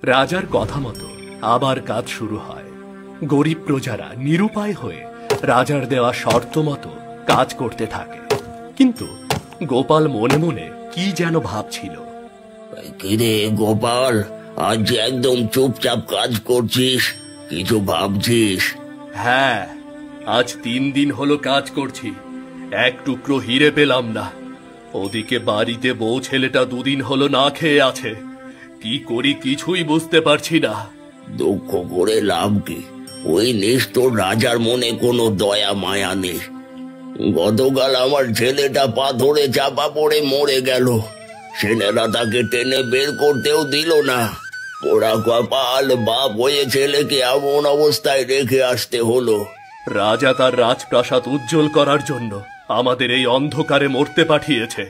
রাজার কথা মতো আবার কাজ শুরু হয়। গরিব প্রজারা নিরুপায় হয়ে রাজার দেওয়া শর্ত মতো কাজ করতে থাকে। কিন্তু গোপাল মনে মনে কি যেন ভাবছিল। কিরে গোপাল, আজ একদম চুপচাপ কাজ করছিস, কিছু ভাবছিস? হ্যাঁ, আজ 3 দিন হলো কাজ করছি, এক টুকরো হিরে পেলাম না। ওদিকে বাড়িতে বউ ছেলেটা 2 দিন হলো না খেয়ে আছে। কি করি কিছুই বুঝতে পারছি না। দুঃখ করে লাভ কি? ওই নিষ্ঠুর রাজার মনে কোনো দয়া মায়া নেই। গতকাল আমার ছেলেটা পাথরে চাপা পড়ে মরে গেল, সেনারা তাকে টেনে বের করতেও দিল না। ওরা কপাল, বাপ হয়ে ছেলেকে এমন অবস্থায় রেখে আসতে হলো। রাজা তার রাজপ্রাসাদ উজ্জ্বল করার জন্য আমাদের এই অন্ধকারে মরতে পাঠিয়েছে।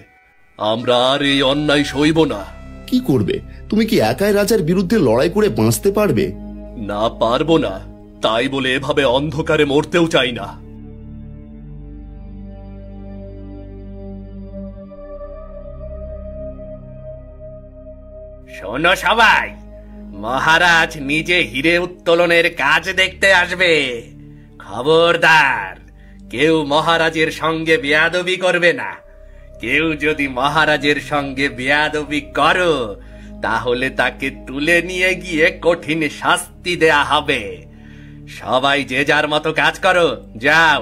আমরা আর এই অন্যায় সইব না। কি করবে? তুমি কি একাই রাজার বিরুদ্ধে লড়াই করে বাঁচতে পারবে? না, পারবো না। তাই বলে এভাবে অন্ধকারে মরতেও চাই না। শোনো সবাই, মহারাজ নিজে হিরে উত্তোলনের কাজ দেখতে আসবে। খবরদার, কেউ মহারাজের সঙ্গে বেয়াদবি করবে না। কেউ যদি মহারাজের সঙ্গে বেয়াদবি করো, তাহলে তাকে তুলে নিয়ে গিয়ে কঠিন শাস্তি দেয়া হবে। সবাই যে যার মতো কাজ করো, যাও।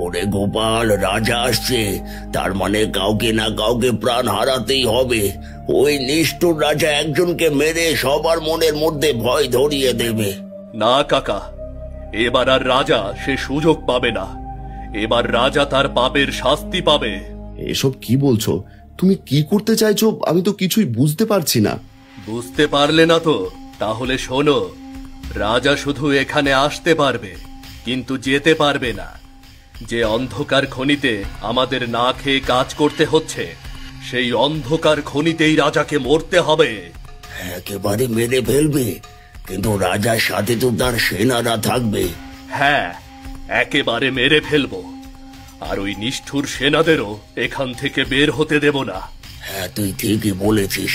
ওরে গোপাল, রাজা আসছে, তার মানে কাউকে না কাউকে প্রাণ হারাতেই হবে। ওই নিষ্ঠুর রাজা একজনকে মেরে সবার মনের মধ্যে ভয় ধরিয়ে দেবে। না কাকা, এবার আর রাজা সে সুযোগ পাবে না। এবার রাজা তার পাপের শাস্তি পাবে। এসব কি বলছো? তুমি কি করতে চাইছো আমি তো কিছুই বুঝতে পারছি না। বুঝতে পারলে না তো? তাহলে শোনো, রাজা শুধু এখানে আসতে পারবে, কিন্তু যেতে পারবে না। যে অন্ধকার খনিতে আমাদের না খেয়ে কাজ করতে হচ্ছে, সেই অন্ধকার খনিতেই রাজাকে মরতে হবে। একেবারে মেরে ফেলবে? কিন্তু রাজার সাথে তো তার সেনারা থাকবে। হ্যাঁ, একেবারে মেরে ফেলবো। আর ওই নিষ্ঠুর সেনাদেরও এখান থেকে বের হতে দেব না। হ্যাঁ, তুই ঠিকই বলেছিস,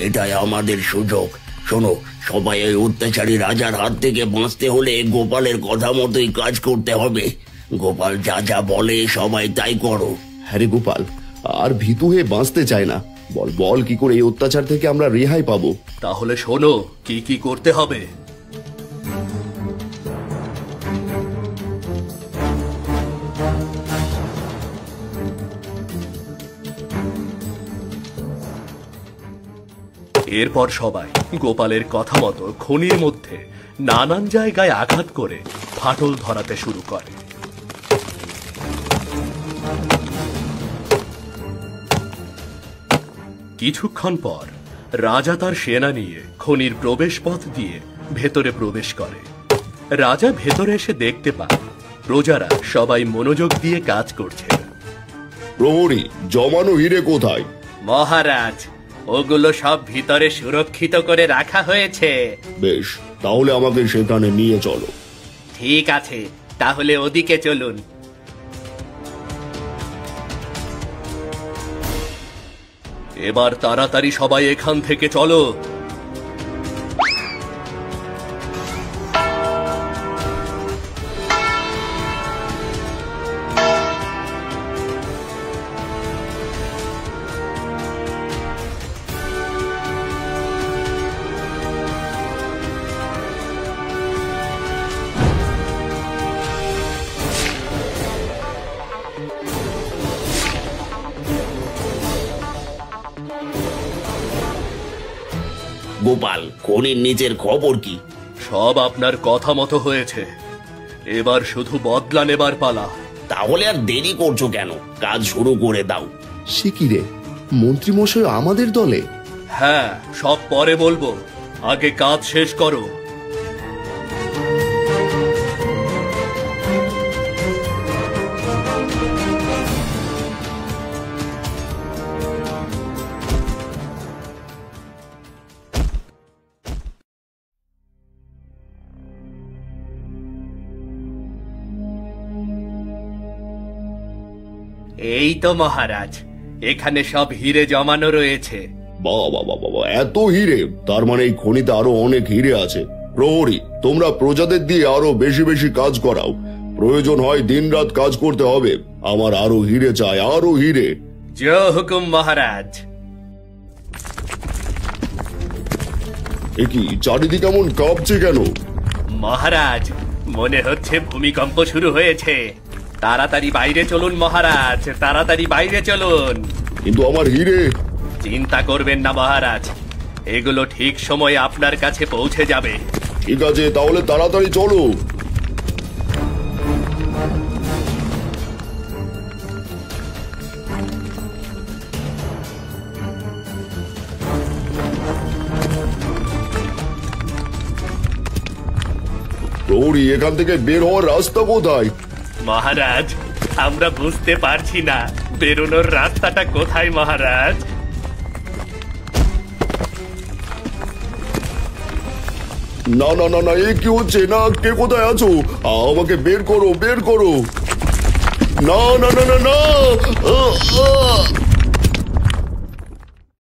এটাই আমাদের সুযোগ। শোনো সবাই, ওই অত্যাচারী রাজার হাত থেকে বাঁচতে হলে গোপালের কথা মতোই কাজ করতে হবে। গোপাল যা যা বলে সবাই তাই করো। হ্যাঁ রে গোপাল, আর ভীতু হয়ে বাঁচতে চায় না। বল বল, কি করে এই অত্যাচার থেকে আমরা রেহাই পাবো? তাহলে শোনো কি কি করতে হবে। এরপর সবাই গোপালের কথা মতো খনির মধ্যে নানান জায়গায় আঘাত করে ফাটল ধরাতে শুরু করে। কিছুক্ষণ পর রাজা তার সেনা নিয়ে খনির প্রবেশ পথ দিয়ে ভেতরে প্রবেশ করে। রাজা ভেতরে এসে দেখতে পায় প্রজারা সবাই মনোযোগ দিয়ে কাজ করছে। প্রহরী, জমানো হিরে কোথায়? মহারাজ, ওগুলো সব ভিতরে সুরক্ষিত করে রাখা হয়েছে। বেশ, তাহলে আমাকে সেখানে নিয়ে চলো। ঠিক আছে, তাহলে ওদিকে চলুন। এবার তাড়াতাড়ি সবাই এখান থেকে চলো। গোপাল, খনির নিচের খবর কি? সব আপনার কথা মতো হয়েছে। এবার শুধু বদলা নেবার পালা। তাহলে আর দেরি করছো কেন? কাজ শুরু করে দাও। সে কি রে, মন্ত্রীমশাই আমাদের দলে? হ্যাঁ, সব পরে বলবো, আগে কাজ শেষ করো। এই তো মহারাজ, এখানে সব হিরে জমানো রয়েছে। বাবা বাবা বাবা, এত হিরে! তার মানে এই খনিতে আরো অনেক হিরে আছে। প্রহরী, তোমরা প্রজাদের দিয়ে আরো বেশি বেশি কাজ করাও। প্রয়োজন হয় দিনরাত কাজ করতে হবে। আমার আরো হিরে চাই, আরো হিরে। জয় হুকুম মহারাজ। এ কি, চারিদিকে এমন কাঁপছে কেন? মহারাজ, মনে হচ্ছে ভূমিকম্প শুরু হয়েছে। তাড়াতাড়ি বাইরে চলুন মহারাজ, তাড়াতাড়ি বাইরে চলুন। কিন্তু আমার হিরে? চিন্তা করবেন না মহারাজ, এগুলো ঠিক সময়ে আপনার কাছে পৌঁছে যাবে। ঠিক আছে, তাহলে তাড়াতাড়ি চলো। প্রহরী, এখান থেকে বের হওয়ার রাস্তা কোথায়? মহারাজ, আমরা বুঝতে পারছি না বেরোনোর রাস্তাটা কোথায় মহারাজ। না না না না, এ কি হচ্ছে? না, কে কোথায় আছো? আমাকে বের করো, বের করো। না না না না না!